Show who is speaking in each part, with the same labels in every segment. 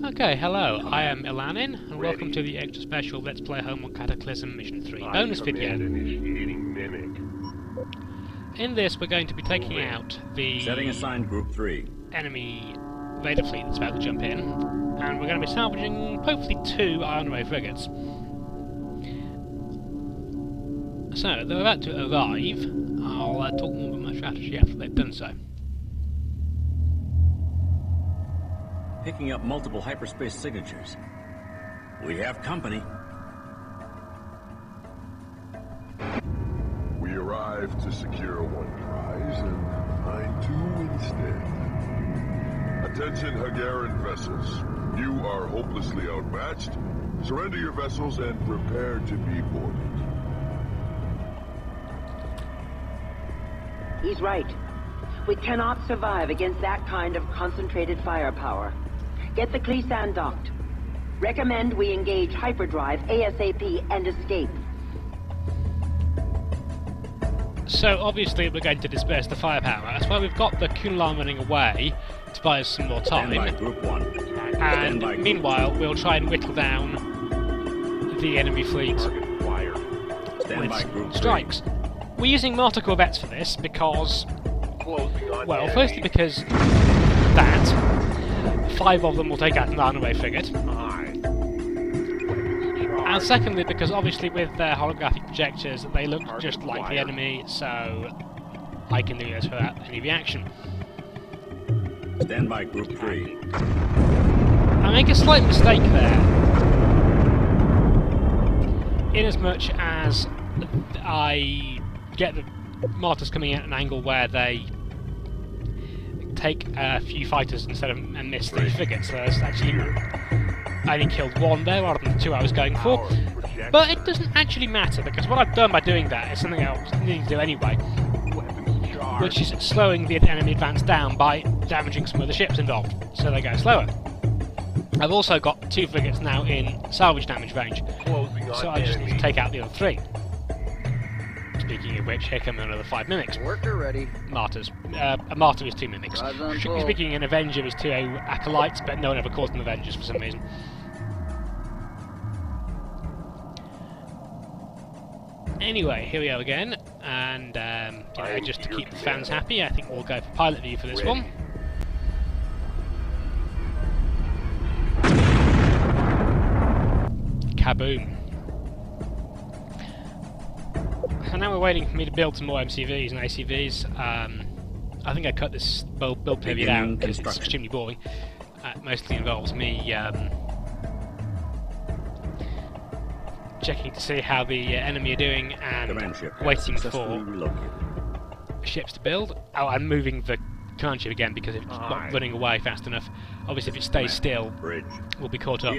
Speaker 1: Okay, hello, I am Ilanin, and welcome to the extra special Let's Play Homeworld Cataclysm Mission 3 bonus video. In this we're going to be taking out the
Speaker 2: setting assigned Group 3
Speaker 1: enemy raider fleet that's about to jump in, and we're going to be salvaging hopefully 2 Iron Ray frigates. So, they're about to arrive. I'll talk more about my strategy after they've done so.
Speaker 2: picking up multiple hyperspace signatures. We have company.
Speaker 3: We arrived to secure one prize and find 2 instead. Attention Hagaran vessels. You are hopelessly outmatched. Surrender your vessels and prepare to be boarded.
Speaker 4: He's right. We cannot survive against that kind of concentrated firepower. Get the Cleesan docked. Recommend we engage hyperdrive ASAP and escape.
Speaker 1: So obviously we're going to disperse the firepower. That's why we've got the Kunlan running away to buy us some more time.
Speaker 2: Group 1.
Speaker 1: And meanwhile we'll try and whittle down the enemy fleet with strikes. We're using mortar corvettes for this because, well, firstly because that 5 of them will take out an Iron Ray frigate, and secondly because obviously with their holographic projectors they look just like the enemy, so I can do this without any reaction.
Speaker 2: Stand by Group 3.
Speaker 1: I make a slight mistake there, in as much as I get the mortars coming at an angle where they take a few fighters instead of and miss the frigates. So there's actually I only killed 1 there rather than the 2 I was going for. But it doesn't actually matter because what I've done by doing that is something I was needing to do anyway, which is slowing the enemy advance down by damaging some of the ships involved, so they go slower. I've also got 2 frigates now in salvage damage range, so I just need to take out the other 3. Speaking of which, here come another 5 mimics.
Speaker 5: Worker ready.
Speaker 1: Martyrs. A martyr is 2 mimics. Speaking, an Avenger is 2 acolytes, but no one ever calls them Avengers for some reason. Anyway, here we are again, and you know, just to keep the fans happy, I think we'll go for pilot view for this one. Kaboom. And now we're waiting for me to build some more MCVs and ACVs. I think I cut this build period out because it's extremely boring. It mostly involves me checking to see how the enemy are doing and waiting for ships to build. Oh, and moving the command ship again because it's not running away fast enough. Obviously if it stays still, we'll be caught up.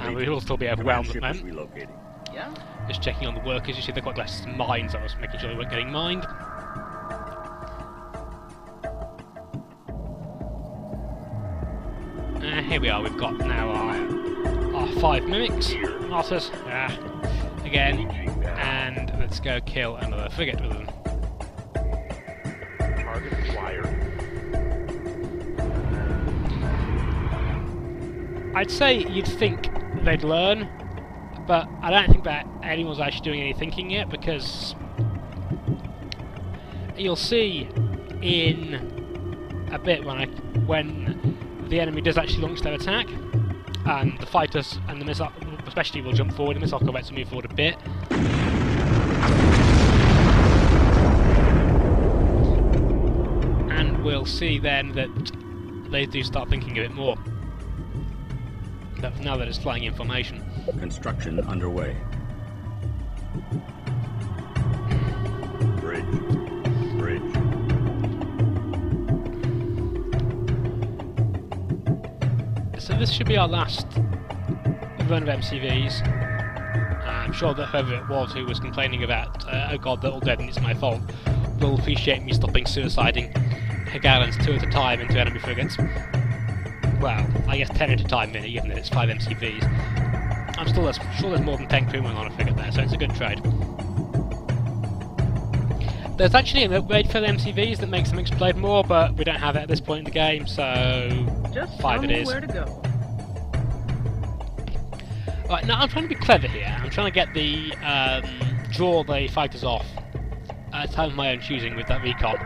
Speaker 1: And we will still be overwhelmed at the moment.
Speaker 5: Yeah?
Speaker 1: Just checking on the workers, you see they've got less mines, so I was making sure they weren't getting mined. Here we are, we've got now our 5 mimics, martyrs, again, and let's go kill another frigate with them.
Speaker 3: Target acquired.
Speaker 1: I'd say you'd think they'd learn, but I don't think that anyone's actually doing any thinking yet, because you'll see in a bit when the enemy does actually launch their attack, and the fighters and the missile especially will jump forward, the missile corvettes will move forward a bit. And we'll see then that they do start thinking a bit more. But for now they're just flying in formation.
Speaker 2: Construction underway. Bridge.
Speaker 1: So this should be our last run of MCVs. I'm sure that whoever it was who was complaining about, oh god, they're all dead and it's my fault, will appreciate me stopping suiciding Hagarans 2 at a time into enemy frigates. Well, I guess 10 at a time, really, given that it's 5 MCVs. I'm still sure there's more than 10 crewmen on a frigate there, so it's a good trade. There's actually an upgrade for the MCVs that makes them explode more, but we don't have it at this point in the game, so
Speaker 5: Just
Speaker 1: 5 it is.
Speaker 5: Where to go.
Speaker 1: Right, now I'm trying to be clever here. I'm trying to get the draw the fighters off at a time of my own choosing with that recon.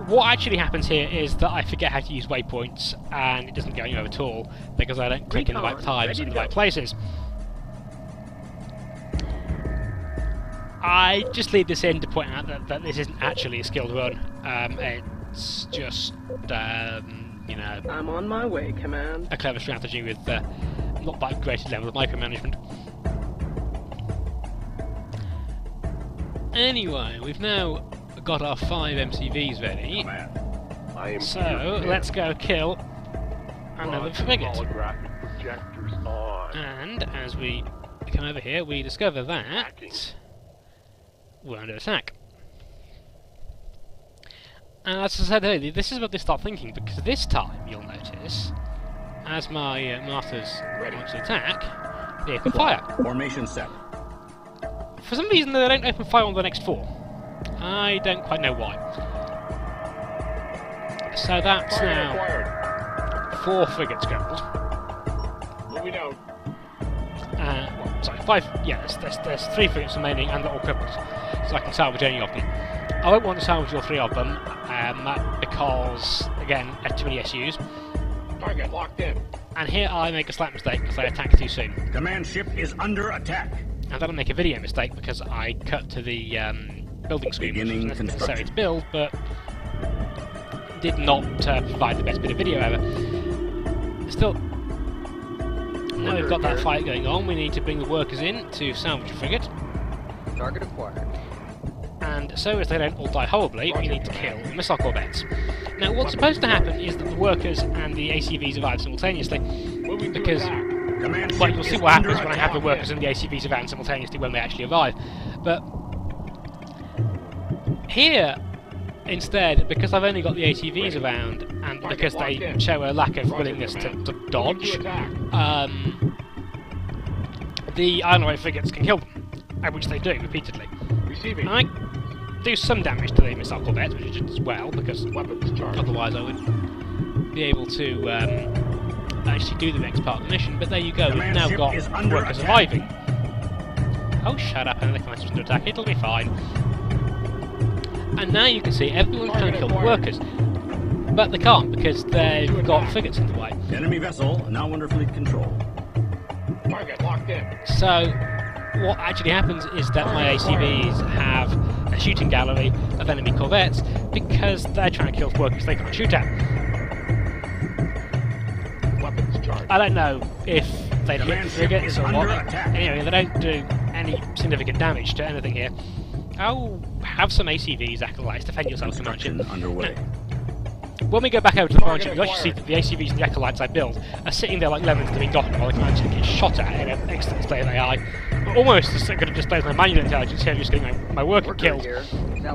Speaker 1: What actually happens here is that I forget how to use waypoints, and it doesn't go anywhere at all because I don't click in the right times in the right places. I just leave this in to point out that this isn't actually a skilled run. It's just, you know,
Speaker 5: I'm on my way, Command.
Speaker 1: a clever strategy with not that great a level of micromanagement. Anyway, we've now got our 5 MCVs ready, so let's go kill another frigate.
Speaker 3: Projectors on.
Speaker 1: And as we come over here, we discover that we're under attack. And as I said earlier, this is what they start thinking, because this time, you'll notice, as my martyrs launch an attack, they open fire.
Speaker 2: Formation set.
Speaker 1: For some reason, they don't open fire on the next 4. I don't quite know why. So that's now 4 frigates killed.
Speaker 3: Moving out.
Speaker 1: Sorry, 5. Yeah, there's 3 frigates remaining, and they're all crippled, so I can salvage any of them. I won't want to salvage all 3 of them, because again, I have too many SUs.
Speaker 3: Target locked in.
Speaker 1: And here I make a slight mistake because I attack too soon,
Speaker 2: Command ship is under attack.
Speaker 1: and then I make a video mistake because I cut to the building screen, which
Speaker 2: Beginning
Speaker 1: was necessary to
Speaker 2: construction.
Speaker 1: build, but did not provide the best bit of video ever. Still, now we've got that fight going on, we need to bring the workers in to salvage the frigate.
Speaker 5: Target acquired.
Speaker 1: And so as they don't all die horribly, we need to kill the missile corvettes. Now what's supposed to happen is that the workers and the ACVs arrive simultaneously, because,
Speaker 2: Command
Speaker 1: well,
Speaker 2: ship
Speaker 1: you'll see
Speaker 2: is
Speaker 1: what
Speaker 2: under
Speaker 1: happens when I have the
Speaker 2: attack.
Speaker 1: workers and the ACVs arrive simultaneously when they actually arrive. But here, instead, because I've only got the ACVs around, and because they show a lack of willingness to dodge, the Iron Ray frigates can kill them, which they do repeatedly.
Speaker 3: Receiving.
Speaker 1: I do some damage to the missile corvettes, which is just as well, because
Speaker 3: Weapons charged.
Speaker 1: otherwise I wouldn't be able to actually do the next part of the mission. But there you go, we've
Speaker 2: Command
Speaker 1: now
Speaker 2: ship
Speaker 1: got
Speaker 2: is under
Speaker 1: workers
Speaker 2: attack.
Speaker 1: arriving. Oh, shut up, and the command under attack, it'll be fine. And now you can see everyone's trying to kill the workers, but they can't because they've got frigates in the way.
Speaker 2: Enemy vessel now under fleet control.
Speaker 3: Target locked in.
Speaker 1: So what actually happens is that my ACVs have a shooting gallery of enemy corvettes because they're trying to kill workers they can't shoot at.
Speaker 3: Weapons charged.
Speaker 1: I don't know if they hit
Speaker 2: Command
Speaker 1: the
Speaker 2: ship
Speaker 1: frigates
Speaker 2: is
Speaker 1: or
Speaker 2: under
Speaker 1: what.
Speaker 2: attack.
Speaker 1: Anyway, they don't do any significant damage to anything here. I'll have some ACVs, acolytes, defend yourself, command ship.
Speaker 2: Construction underway.
Speaker 1: When we go back over to the command ship, you actually see that the ACVs and the acolytes I build are sitting there like lemons to be gotten while the command ship gets shot at in an excellent display of AI. Almost as good a display as my manual intelligence here, just getting my worker killed,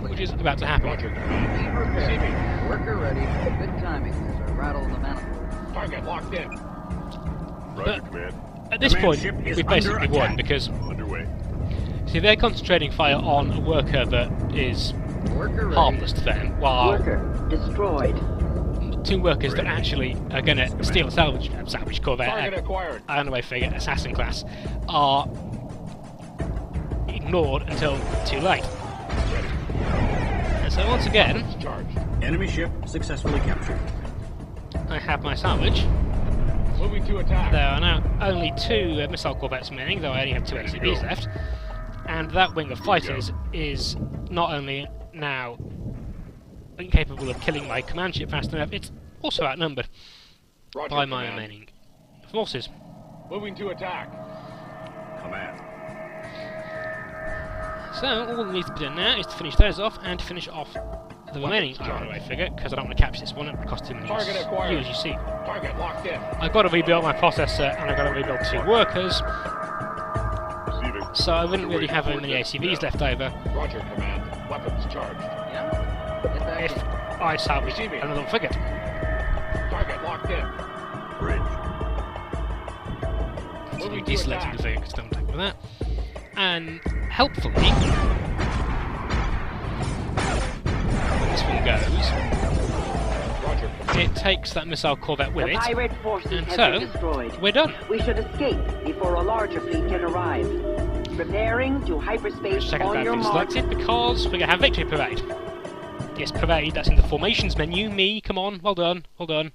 Speaker 1: which is about to happen.
Speaker 3: Receiving.
Speaker 5: Worker ready. Good timing. There's a rattle in the manifold.
Speaker 3: Target locked in.
Speaker 1: But
Speaker 3: Command.
Speaker 1: at this
Speaker 2: Command
Speaker 1: point,
Speaker 2: ship is
Speaker 1: we've basically
Speaker 2: under
Speaker 1: won
Speaker 2: attack.
Speaker 1: because,
Speaker 3: Underway.
Speaker 1: see, they're concentrating fire on a worker that is
Speaker 5: Worker ready.
Speaker 1: harmless to them, while
Speaker 4: Worker destroyed.
Speaker 1: 2 workers that actually are going to steal a salvage corvette,
Speaker 3: Target acquired.
Speaker 1: Iron Ray frigate, assassin class, are ignored until too late. And so once again,
Speaker 3: Charged.
Speaker 2: Enemy ship successfully captured.
Speaker 1: I have my salvage.
Speaker 3: Moving to attack.
Speaker 1: There are now only 2 missile corvettes remaining, though I only have 2 ACVs left. And that wing of fighters is not only now incapable of killing my command ship fast enough, it's also outnumbered
Speaker 3: Roger,
Speaker 1: by my
Speaker 3: command.
Speaker 1: remaining forces.
Speaker 3: Moving to attack.
Speaker 2: Command.
Speaker 1: So all that needs to be done now is to finish those off and to finish off the remaining Iron Ray frigate, because I don't want to capture this one, it would cost too many
Speaker 3: Target acquired.
Speaker 1: you, as you see.
Speaker 3: Target locked in.
Speaker 1: I've got to rebuild my processor and I've got to rebuild 2 workers,
Speaker 3: Receiving.
Speaker 1: so I wouldn't really have very many ACVs left over
Speaker 3: Roger, command. Weapons charged.
Speaker 5: Yeah. Get back
Speaker 1: if
Speaker 5: in.
Speaker 1: I salvage
Speaker 3: Receiving.
Speaker 1: another frigate.
Speaker 3: Target locked in.
Speaker 2: Bridge.
Speaker 1: So we
Speaker 3: Moving to
Speaker 1: deselected
Speaker 3: attack.
Speaker 1: the frigate because don't take with that. And helpfully, this one goes,
Speaker 3: Roger, command.
Speaker 1: it takes that missile corvette with
Speaker 4: The
Speaker 1: it.
Speaker 4: pirate forces
Speaker 1: And
Speaker 4: have
Speaker 1: so,
Speaker 4: been destroyed.
Speaker 1: we're done.
Speaker 4: We should escape before a larger fleet can arrive. Preparing to hyperspace
Speaker 1: Check out
Speaker 4: on
Speaker 1: that
Speaker 4: your
Speaker 1: thing
Speaker 4: mark.
Speaker 1: selected because we're going to have Victory Parade. Yes, Parade, that's in the Formations menu. Me, come on, well done, well done.